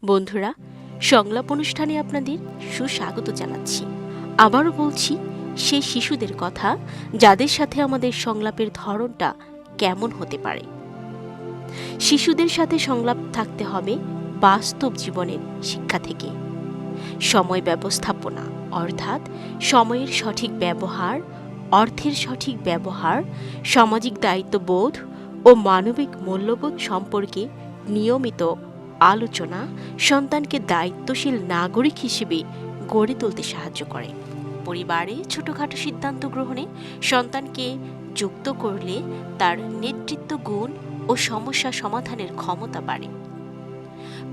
বন্ধুরা, সংলাপ অনুষ্ঠানে আপনাদের সুস্বাগত জানাচ্ছি। আবারও বলছি, সেই শিশুদের কথা যাদের সাথে আমাদের সংলাপের ধরনটা কেমন হতে পারে। শিশুদের সাথে সংলাপ থাকতে হবে বাস্তব জীবনের শিক্ষা থেকে। সময় ব্যবস্থাপনা অর্থাৎ সময়ের সঠিক ব্যবহার, অর্থের সঠিক ব্যবহার, সামাজিক দায়িত্ববোধ ও মানবিক মূল্যবোধ সম্পর্কে নিয়মিত আলোচনা সন্তানকে দায়িত্বশীল নাগরিক হিসেবে গড়ে তুলতে সাহায্য করে। পরিবারে ছোটখাটো সিদ্ধান্ত গ্রহণে সন্তানকে যুক্ত করলে তার নেতৃত্ব গুণ ও সমস্যা সমাধানের ক্ষমতা বাড়ে।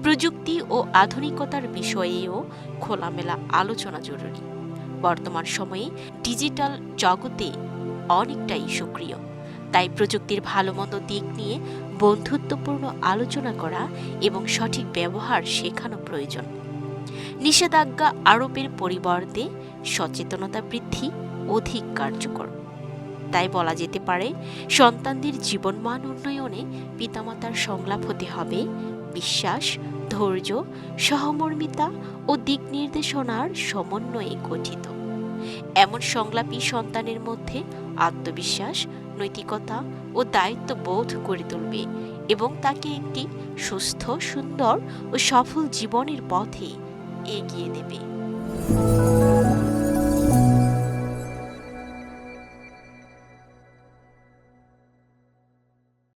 প্রযুক্তি ও আধুনিকতার বিষয়েও খোলামেলা আলোচনা জরুরি। বর্তমান সময়ে ডিজিটাল জগতে অনেকটাই সক্রিয়, তাই প্রযুক্তির ভালো মন্দ দিক নিয়ে বন্ধুত্বপূর্ণ আলোচনা করা এবং সঠিক ব্যবহার শেখানো প্রয়োজন। নিষেধাজ্ঞা আরোপের পরিবর্তে সচেতনতা বৃদ্ধি অধিক কার্যকর। তাই বলা যেতে পারে, সন্তানদের জীবনমান উন্নয়নে পিতামাতার সংলাপ হতে হবে বিশ্বাস, ধৈর্য, সহমর্মিতা ও দিক নির্দেশনার সমন্বয়ে গঠিত। এমন সংলাপই সন্তানের মধ্যে আত্মবিশ্বাস, নৈতিকতা ও দায়িত্ববোধ গড়ে তুলবে এবং তাকে একটি সুস্থ, সুন্দর ও সফল জীবনের পথে এগিয়ে দেবে।